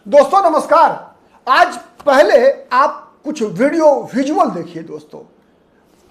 दोस्तों नमस्कार। आज पहले आप कुछ वीडियो विजुअल देखिए दोस्तों,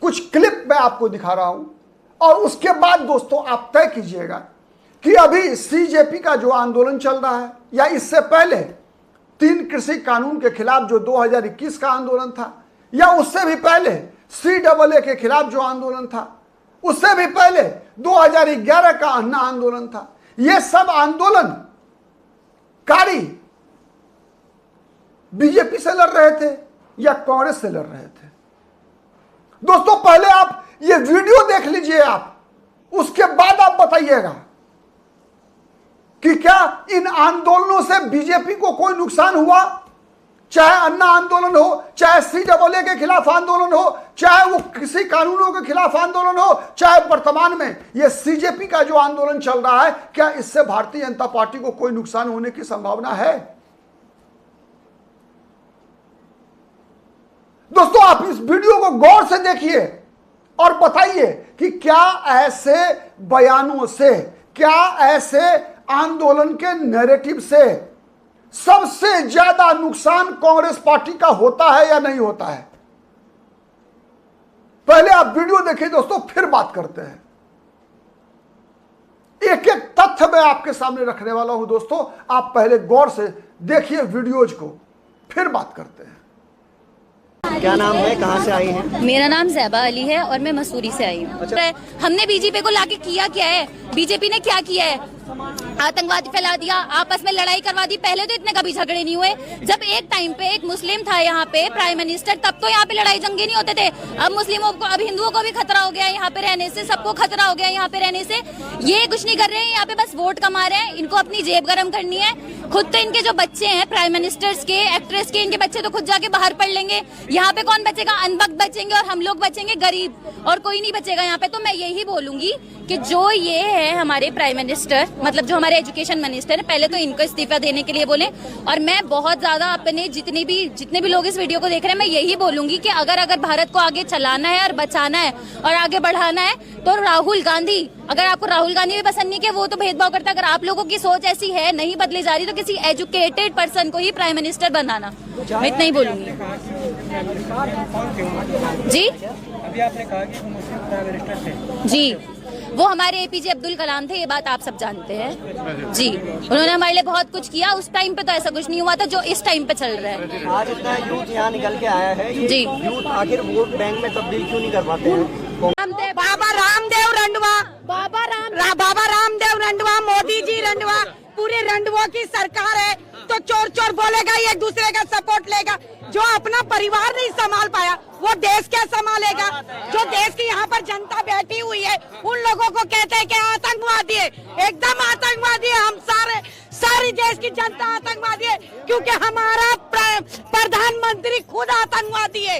कुछ क्लिप मैं आपको दिखा रहा हूं और उसके बाद दोस्तों आप तय कीजिएगा कि अभी सीजेपी का जो आंदोलन चल रहा है या इससे पहले 3 कृषि कानून के खिलाफ जो 2021 का आंदोलन था या उससे भी पहले CAA के खिलाफ जो आंदोलन था, उससे भी पहले 2011 का अन्ना आंदोलन था, ये सब आंदोलनकारी बीजेपी से लड़ रहे थे या कांग्रेस से लड़ रहे थे। दोस्तों पहले आप ये वीडियो देख लीजिए, आप उसके बाद आप बताइएगा कि क्या इन आंदोलनों से बीजेपी को कोई नुकसान हुआ, चाहे अन्ना आंदोलन हो, चाहे CAA के खिलाफ आंदोलन हो, चाहे वो कृषि कानूनों के खिलाफ आंदोलन हो, चाहे वर्तमान में ये सीजेपी का जो आंदोलन चल रहा है, क्या इससे भारतीय जनता पार्टी को कोई नुकसान होने की संभावना है? दोस्तों आप इस वीडियो को गौर से देखिए और बताइए कि क्या ऐसे बयानों से, क्या ऐसे आंदोलन के नैरेटिव से सबसे ज्यादा नुकसान कांग्रेस पार्टी का होता है या नहीं होता है? पहले आप वीडियो देखिए दोस्तों, फिर बात करते हैं। एक एक तथ्य मैं आपके सामने रखने वाला हूं दोस्तों, आप पहले गौर से देखिए वीडियोज को, फिर बात करते हैं। क्या नाम है, कहाँ से आई हैं? मेरा नाम ज़ैबा अली है और मैं मसूरी से आई हूँ। अच्छा। हमने बीजेपी को लाके किया क्या है? बीजेपी ने क्या किया है? आतंकवाद फैला दिया, आपस में लड़ाई करवा दी। पहले तो इतने कभी झगड़े नहीं हुए। जब एक टाइम पे एक मुस्लिम था यहाँ पे प्राइम मिनिस्टर, तब तो यहाँ पे लड़ाई जंगे नहीं होते थे। अब मुस्लिमों को, अब हिंदुओं को भी खतरा हो गया है यहाँ पे रहने से, सबको खतरा हो गया है यहाँ पे रहने से। ये कुछ नहीं कर रहे हैं, यहाँ पे बस वोट कमा रहे हैं। इनको अपनी जेब गर्म करनी है। खुद तो इनके जो बच्चे हैं प्राइम मिनिस्टर्स के, एक्ट्रेस के, इनके बच्चे तो खुद जाके बाहर पढ़ लेंगे। यहाँ पे कौन बचेगा? अनबख्त बचेंगे और हम लोग बचेंगे गरीब, और कोई नहीं बचेगा यहाँ पे। तो मैं यही बोलूंगी कि जो ये है हमारे प्राइम मिनिस्टर, मतलब जो हमारे एजुकेशन मिनिस्टर है, पहले तो इनको इस्तीफा देने के लिए बोले। और मैं बहुत ज्यादा अपने जितने भी लोग इस वीडियो को देख रहे हैं, मैं यही बोलूंगी कि अगर भारत को आगे चलाना है और बचाना है और आगे बढ़ाना है, तो राहुल गांधी, अगर आपको राहुल गांधी भी पसंद नहीं, कि वो तो भेदभाव करता, अगर आप लोगों की सोच ऐसी है, नहीं बदली जा रही, तो किसी एजुकेटेड पर्सन को ही प्राइम मिनिस्टर बनाना। मैं इतना ही बोलूंगी। जी, अभी आपने कहा कि वो मुस्लिम प्राइम मिनिस्टर थे। जी, वो हमारे APJ अब्दुल कलाम थे, ये बात आप सब जानते हैं। जी, उन्होंने हमारे लिए बहुत कुछ किया। उस टाइम पे तो ऐसा कुछ नहीं हुआ था जो इस टाइम पे चल रहा है। आज इतना यूथ यहाँ निकल के आया है, ये जी। यूथ आखिर वोट बैंक में तब्दील क्यों नहीं कर पाते हैं? बाबा रामदेव रंडवा, बाबा रामदेव रंडवा, मोदी जी रंडवा, पूरे रंडवों की सरकार है। तो चोर चोर बोलेगा, एक दूसरे का सपोर्ट लेगा। जो अपना परिवार नहीं संभाल पाया, वो देश क्या संभालेगा? जो देश की यहाँ पर जनता बैठी हुई है, उन लोगों को कहते हैं कि आतंकवादी है। एकदम आतंकवादी है। हम सारी देश की जनता आतंकवादी है, क्योंकि हमारा प्रधानमंत्री खुद आतंकवादी है।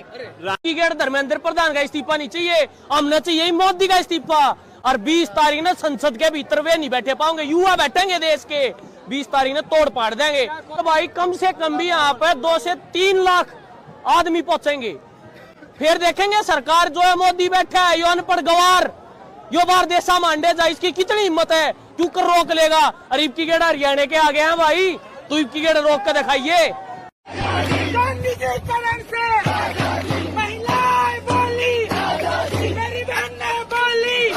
धर्मेंद्र प्रधान का इस्तीफा नहीं चाहिए, हमने चाहिए मोदी का इस्तीफा। और 20 तारीख ने संसद के भीतर वे नहीं बैठे पाओगे, युवा बैठेंगे देश के। 20 तारीख ने तोड़ पाड़ देंगे। तो भाई कम से कम भी यहाँ पे 2 से 3 लाख आदमी पहुंचेंगे। फिर देखेंगे सरकार जो है, मोदी बैठा है, यो अनपढ़ गवार, यो बार देशा मांडे जा, इसकी कितनी हिम्मत है, क्यों कर रोक लेगा? और इबकी गेड़ा हरियाणा के आ गए हैं भाई, तो इबकी गेड़ा रोक के दिखाइए। महिलाएं बोली, मेरी बहनें बोली,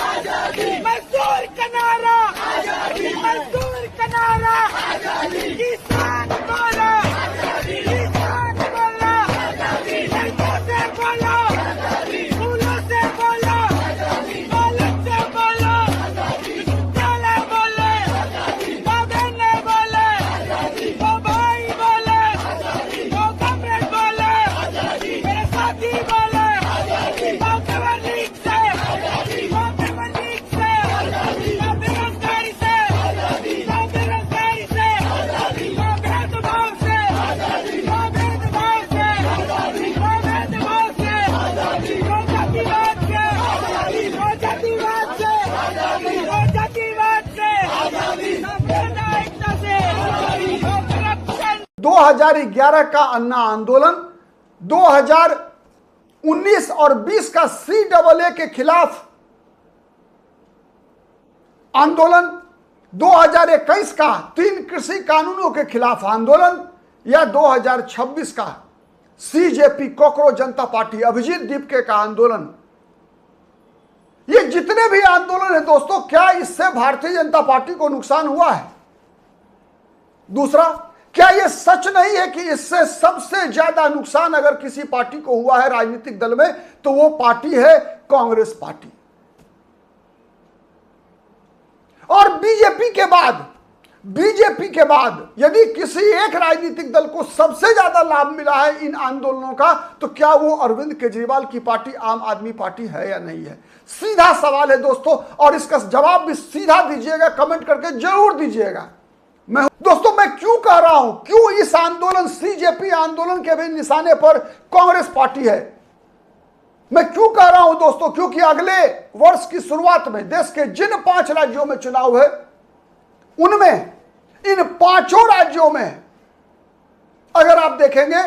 मजदूर का नारा, मजदूर का नारा, किसान बोला, किसान बोला, लड़कों से बोला, फूलों से बोला, बालों से बोला, काले बोले, वो बहने बोले, वो भाई बोले, वो कमरेड बोले, मेरे साथी बोले, वो कमरलीग से, वो कमरलीग से, वो बेरोजगारी से, वो बेरोजगारी से, वो भेदभाव से, वो भेदभाव से, वो भेदभाव से, वो जातिवाद से, वो जातिवाद से, वो जातिवाद से, सांप्रदायिकता से, वो करप्शन। 2011 का अन्ना आंदोलन, 2019 और 20 का CAA के खिलाफ आंदोलन, 2021 का 3 कृषि कानूनों के खिलाफ आंदोलन, या 2026 का सीजेपी कॉकरोच जनता पार्टी अभिजीत दीपके का आंदोलन, ये जितने भी आंदोलन है दोस्तों, क्या इससे भारतीय जनता पार्टी को नुकसान हुआ है? दूसरा, क्या यह सच नहीं है कि इससे सबसे ज्यादा नुकसान अगर किसी पार्टी को हुआ है राजनीतिक दल में तो वो पार्टी है कांग्रेस पार्टी। और बीजेपी के बाद यदि किसी एक राजनीतिक दल को सबसे ज्यादा लाभ मिला है इन आंदोलनों का, तो क्या वो अरविंद केजरीवाल की पार्टी आम आदमी पार्टी है या नहीं है? सीधा सवाल है दोस्तों, और इसका जवाब भी सीधा दीजिएगा, कमेंट करके जरूर दीजिएगा। दोस्तों मैं क्यों कह रहा हूं, क्यों इस आंदोलन सीजेपी आंदोलन के भी निशाने पर कांग्रेस पार्टी है? मैं क्यों कह रहा हूं दोस्तों, क्योंकि अगले वर्ष की शुरुआत में देश के जिन 5 राज्यों में चुनाव है, उनमें इन 5 राज्यों में अगर आप देखेंगे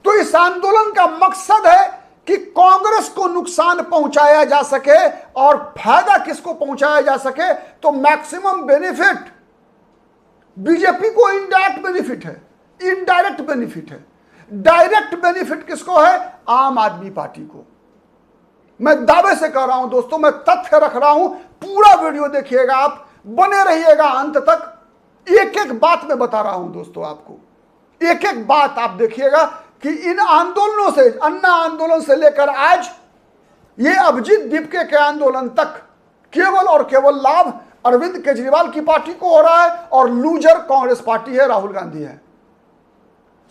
तो इस आंदोलन का मकसद है कि कांग्रेस को नुकसान पहुंचाया जा सके और फायदा किसको पहुंचाया जा सके, तो मैक्सिमम बेनिफिट बीजेपी को इनडायरेक्ट बेनिफिट है, इनडायरेक्ट बेनिफिट है। डायरेक्ट बेनिफिट किसको है? आम आदमी पार्टी को। मैं दावे से कह रहा हूं दोस्तों, मैं तथ्य रख रहा हूं, पूरा वीडियो देखिएगा, आप बने रहिएगा अंत तक। एक एक बात मैं बता रहा हूं दोस्तों आपको, एक एक बात आप देखिएगा कि इन आंदोलनों से, अन्ना आंदोलन से लेकर आज ये अभिजीत दीपके के आंदोलन तक केवल और केवल लाभ अरविंद केजरीवाल की पार्टी को हो रहा है और लूजर कांग्रेस पार्टी है, राहुल गांधी है।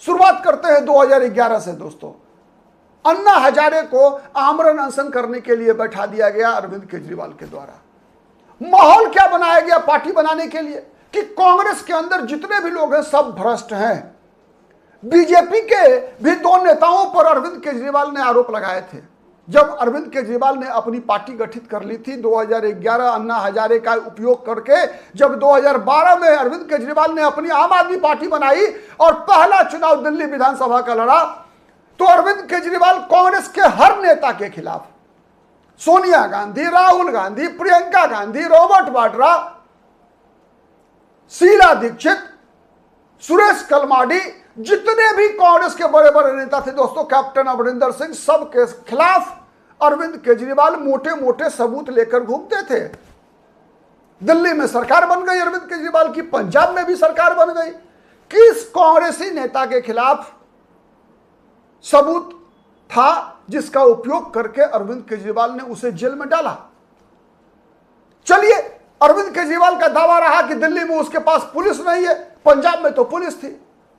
शुरुआत करते हैं 2011 से दोस्तों। अन्ना हजारे को आमरण अनशन करने के लिए बैठा दिया गया अरविंद केजरीवाल के द्वारा। माहौल क्या बनाया गया पार्टी बनाने के लिए कि कांग्रेस के अंदर जितने भी लोग हैं सब भ्रष्ट हैं। बीजेपी के भी 2 नेताओं पर अरविंद केजरीवाल ने आरोप लगाए थे। जब अरविंद केजरीवाल ने अपनी पार्टी गठित कर ली थी 2011 अन्ना हजारे का उपयोग करके, जब 2012 में अरविंद केजरीवाल ने अपनी आम आदमी पार्टी बनाई और पहला चुनाव दिल्ली विधानसभा का लड़ा, तो अरविंद केजरीवाल कांग्रेस के हर नेता के खिलाफ, सोनिया गांधी, राहुल गांधी, प्रियंका गांधी, रॉबर्ट वाड्रा, शीला दीक्षित, सुरेश कलमाडी, जितने भी कांग्रेस के बड़े बड़े नेता थे दोस्तों, कैप्टन अमरिंदर सिंह, सब के खिलाफ अरविंद केजरीवाल मोटे मोटे सबूत लेकर घूमते थे। दिल्ली में सरकार बन गई अरविंद केजरीवाल की, पंजाब में भी सरकार बन गई। किस कांग्रेसी नेता के खिलाफ सबूत था जिसका उपयोग करके अरविंद केजरीवाल ने उसे जेल में डाला? चलिए, अरविंद केजरीवाल का दावा रहा कि दिल्ली में उसके पास पुलिस नहीं है, पंजाब में तो पुलिस थी।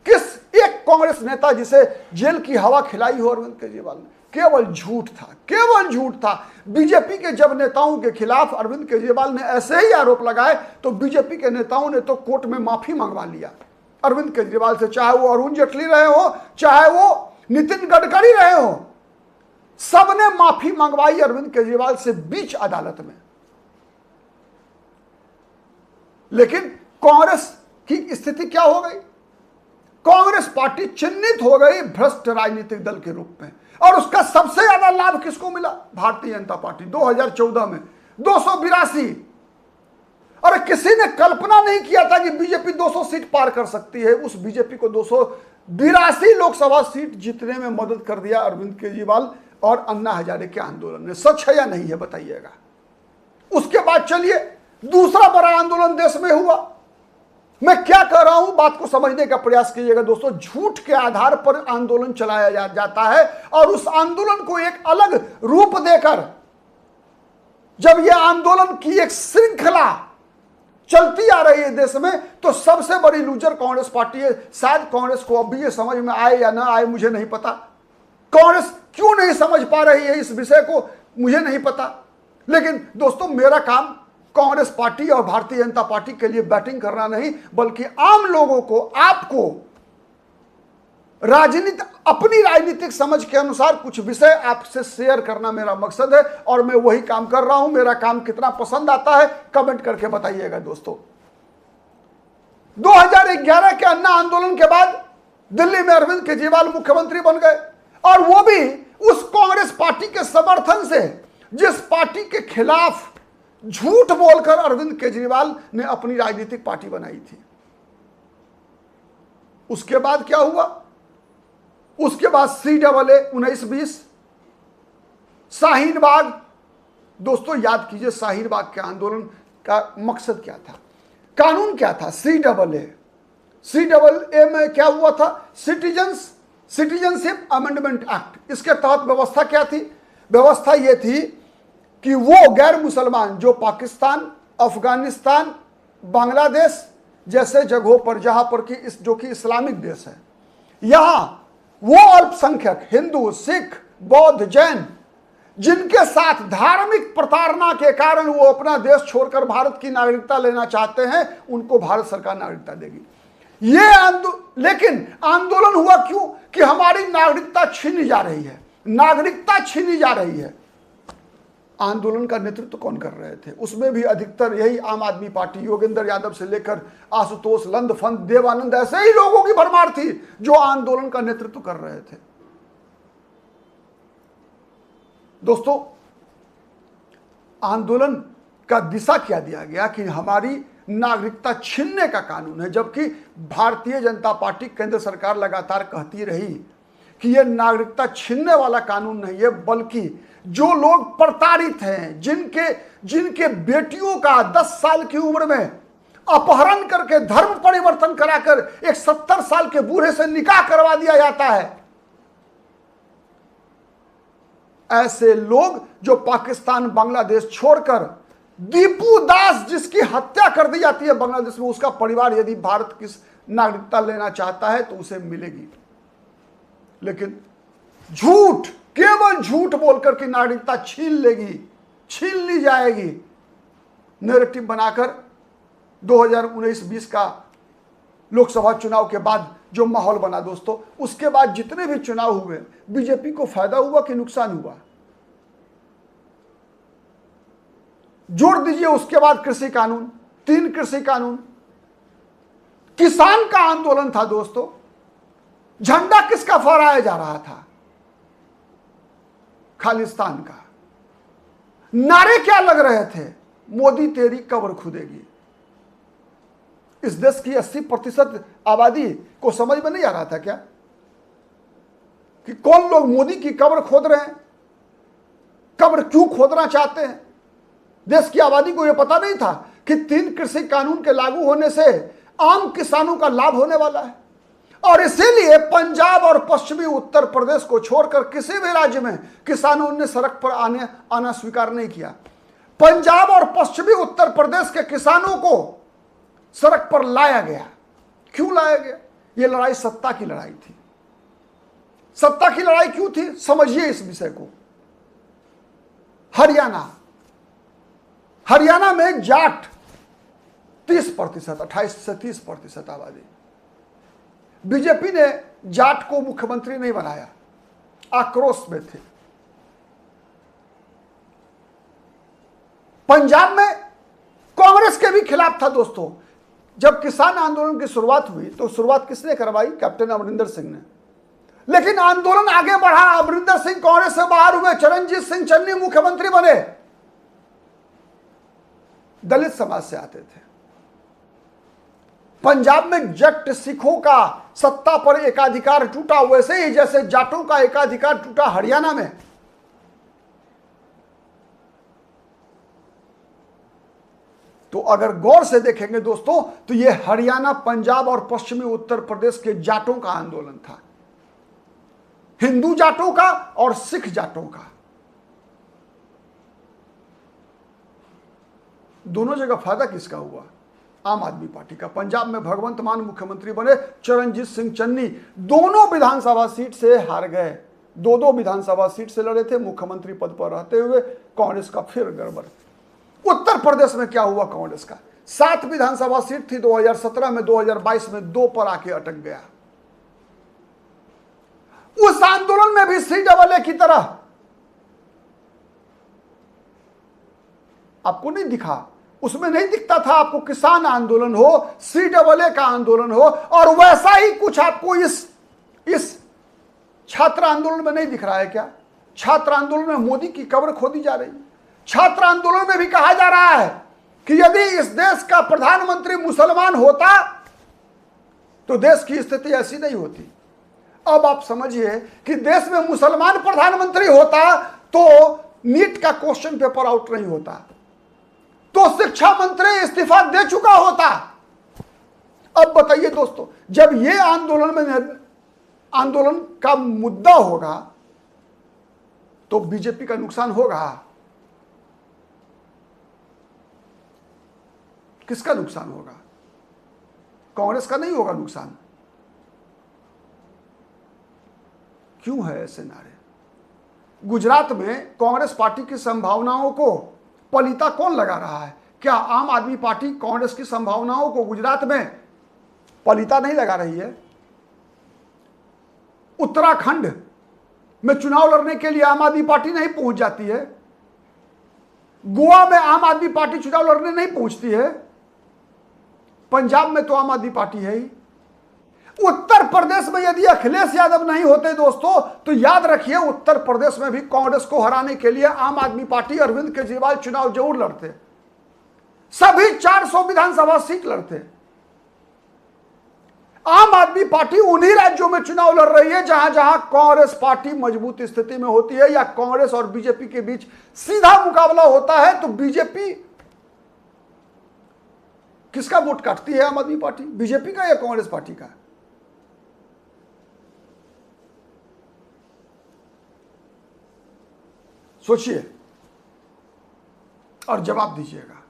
किस एक कांग्रेस नेता जिसे जेल की हवा खिलाई हो अरविंद केजरीवाल ने? केवल झूठ था, केवल झूठ था। बीजेपी के जब नेताओं के खिलाफ अरविंद केजरीवाल ने ऐसे ही आरोप लगाए तो बीजेपी के नेताओं ने तो कोर्ट में माफी मंगवा लिया अरविंद केजरीवाल से, चाहे वो अरुण जेटली रहे हो, चाहे वो नितिन गडकरी रहे हो, सबने माफी मंगवाई अरविंद केजरीवाल से बीच अदालत में। लेकिन कांग्रेस की स्थिति क्या हो गई? कांग्रेस पार्टी चिन्हित हो गई भ्रष्ट राजनीतिक दल के रूप में, और उसका सबसे ज्यादा लाभ किसको मिला? भारतीय जनता पार्टी। 2014 में 282। और किसी ने कल्पना नहीं किया था कि बीजेपी 200 सीट पार कर सकती है। उस बीजेपी को 282 लोकसभा सीट जीतने में मदद कर दिया अरविंद केजरीवाल और अन्ना हजारे के आंदोलन ने। सच है या नहीं है बताइएगा। उसके बाद चलिए, दूसरा बड़ा आंदोलन देश में हुआ। मैं क्या कह रहा हूं, बात को समझने का प्रयास कीजिएगा दोस्तों। झूठ के आधार पर आंदोलन चलाया जाता है और उस आंदोलन को एक अलग रूप देकर जब यह आंदोलन की एक श्रृंखला चलती आ रही है देश में, तो सबसे बड़ी लूजर कांग्रेस पार्टी है। शायद कांग्रेस को अब भी ये समझ में आए या ना आए मुझे नहीं पता। कांग्रेस क्यों नहीं समझ पा रही है इस विषय को मुझे नहीं पता। लेकिन दोस्तों, मेरा काम कांग्रेस पार्टी और भारतीय जनता पार्टी के लिए बैटिंग करना नहीं, बल्कि आम लोगों को, आपको अपनी राजनीतिक समझ के अनुसार कुछ विषय आपसे शेयर करना मेरा मकसद है, और मैं वही काम कर रहा हूं। मेरा काम कितना पसंद आता है कमेंट करके बताइएगा दोस्तों। 2011 के अन्ना आंदोलन के बाद दिल्ली में अरविंद केजरीवाल मुख्यमंत्री बन गए, और वो भी उस कांग्रेस पार्टी के समर्थन से जिस पार्टी के खिलाफ झूठ बोलकर अरविंद केजरीवाल ने अपनी राजनीतिक पार्टी बनाई थी। उसके बाद क्या हुआ? उसके बाद CAA 19-20, शाहीन बाग। दोस्तों याद कीजिए, शाहीन बाग के आंदोलन का मकसद क्या था, कानून क्या था? CAA में क्या हुआ था? Citizenship amendment act. इसके तहत व्यवस्था क्या थी? व्यवस्था यह थी कि वो गैर मुसलमान जो पाकिस्तान, अफगानिस्तान, बांग्लादेश जैसे जगहों पर, जहां पर कि जो कि इस्लामिक देश है, यहां वो अल्पसंख्यक हिंदू, सिख, बौद्ध, जैन जिनके साथ धार्मिक प्रताड़ना के कारण वो अपना देश छोड़कर भारत की नागरिकता लेना चाहते हैं, उनको भारत सरकार नागरिकता देगी। लेकिन आंदोलन हुआ क्यों? कि हमारी नागरिकता छीनी जा रही है, नागरिकता छीनी जा रही है। आंदोलन का नेतृत्व कौन कर रहे थे? उसमें भी अधिकतर यही आम आदमी पार्टी, योगेंद्र यादव से लेकर आशुतोष, लंदफंद, देवानंद, ऐसे ही लोगों की भरमार थी जो आंदोलन का नेतृत्व कर रहे थे। दोस्तों, आंदोलन का दिशा क्या दिया गया कि हमारी नागरिकता छीनने का कानून है, जबकि भारतीय जनता पार्टी, केंद्र सरकार लगातार कहती रही कि यह नागरिकता छीनने वाला कानून नहीं है, बल्कि जो लोग प्रताड़ित हैं, जिनके बेटियों का 10 साल की उम्र में अपहरण करके धर्म परिवर्तन कराकर एक 70 साल के बूढ़े से निकाह करवा दिया जाता है, ऐसे लोग जो पाकिस्तान, बांग्लादेश छोड़कर, दीपू दास जिसकी हत्या कर दी जाती है बांग्लादेश में, उसका परिवार यदि भारत की नागरिकता लेना चाहता है तो उसे मिलेगी। लेकिन झूठ, केवल झूठ बोलकर की नागरिकता छीन ली जाएगी, नैरेटिव बनाकर 2019-20 का लोकसभा चुनाव के बाद जो माहौल बना दोस्तों, उसके बाद जितने भी चुनाव हुए, बीजेपी को फायदा हुआ कि नुकसान हुआ? जोड़ दीजिए उसके बाद कृषि कानून, 3 कृषि कानून, किसान का आंदोलन था दोस्तों। झंडा किसका फहराया जा रहा था? खालिस्तान का। नारे क्या लग रहे थे? मोदी तेरी कब्र खुदेगी। इस देश की 80% आबादी को समझ में नहीं आ रहा था क्या कि कौन लोग मोदी की कब्र खोद रहे हैं? कब्र क्यों खोदना चाहते हैं? देश की आबादी को यह पता नहीं था कि 3 कृषि कानून के लागू होने से आम किसानों का लाभ होने वाला है। और इसीलिए पंजाब और पश्चिमी उत्तर प्रदेश को छोड़कर किसी भी राज्य में किसानों ने सड़क पर आना स्वीकार नहीं किया। पंजाब और पश्चिमी उत्तर प्रदेश के किसानों को सड़क पर लाया गया। क्यों लाया गया? यह लड़ाई सत्ता की लड़ाई थी। सत्ता की लड़ाई क्यों थी? समझिए इस विषय को। हरियाणा में जाट 30%, 28 से 30% आबादी। बीजेपी ने जाट को मुख्यमंत्री नहीं बनाया, आक्रोश में थे। पंजाब में कांग्रेस के भी खिलाफ था दोस्तों। जब किसान आंदोलन की शुरुआत हुई तो शुरुआत किसने करवाई? कैप्टन अमरिंदर सिंह ने। लेकिन आंदोलन आगे बढ़ा, अमरिंदर सिंह कांग्रेस से बाहर हुए, चरणजीत सिंह चन्नी मुख्यमंत्री बने। दलित समाज से आते थे। पंजाब में जट सिखों का सत्ता पर एकाधिकार टूटा, वैसे ही जैसे जाटों का एकाधिकार टूटा हरियाणा में। तो अगर गौर से देखेंगे दोस्तों तो यह हरियाणा, पंजाब और पश्चिमी उत्तर प्रदेश के जाटों का आंदोलन था, हिंदू जाटों का और सिख जाटों का। दोनों जगह फायदा किसका हुआ? आम आदमी पार्टी का। पंजाब में भगवंत मान मुख्यमंत्री बने, चरणजीत सिंह चन्नी दोनों विधानसभा सीट से हार गए। 2-2 विधानसभा सीट से लड़े थे, मुख्यमंत्री पद पर रहते हुए कांग्रेस का फिर गड़बड़। उत्तर प्रदेश में क्या हुआ? कांग्रेस का 7 विधानसभा सीट थी 2017 में, 2022 में 2 पर आके अटक गया। उस आंदोलन में भी CAA की तरह आपको नहीं दिखा, उसमें नहीं दिखता था आपको किसान आंदोलन हो, CAA का आंदोलन हो, और वैसा ही कुछ आपको इस छात्र आंदोलन में नहीं दिख रहा है क्या? छात्र आंदोलन में मोदी की कब्र खोदी जा रही है। छात्र आंदोलन में भी कहा जा रहा है कि यदि इस देश का प्रधानमंत्री मुसलमान होता तो देश की स्थिति ऐसी नहीं होती। अब आप समझिए कि देश में मुसलमान प्रधानमंत्री होता तो नीट का क्वेश्चन पेपर आउट नहीं होता, तो शिक्षा मंत्री इस्तीफा दे चुका होता। अब बताइए दोस्तों, जब ये आंदोलन का मुद्दा होगा तो बीजेपी का नुकसान होगा। किसका नुकसान होगा? कांग्रेस का नहीं होगा नुकसान। क्यों है ऐसे नारे? गुजरात में कांग्रेस पार्टी की संभावनाओं को पलीता कौन लगा रहा है? क्या आम आदमी पार्टी कांग्रेस की संभावनाओं को गुजरात में पलीता नहीं लगा रही है? उत्तराखंड में चुनाव लड़ने के लिए आम आदमी पार्टी नहीं पहुंच जाती है। गोवा में आम आदमी पार्टी चुनाव लड़ने नहीं पहुंचती है। पंजाब में तो आम आदमी पार्टी है ही। उत्तर प्रदेश में यदि अखिलेश यादव नहीं होते दोस्तों, तो याद रखिए उत्तर प्रदेश में भी कांग्रेस को हराने के लिए आम आदमी पार्टी अरविंद केजरीवाल चुनाव जरूर लड़ते, सभी 400 विधानसभा सीट लड़ते। आम आदमी पार्टी उन्हीं राज्यों में चुनाव लड़ रही है जहां जहां कांग्रेस पार्टी मजबूत स्थिति में होती है, या कांग्रेस और बीजेपी के बीच सीधा मुकाबला होता है। तो बीजेपी किसका वोट काटती है? आम आदमी पार्टी, बीजेपी का या कांग्रेस पार्टी का? सोचिए और जवाब दीजिएगा।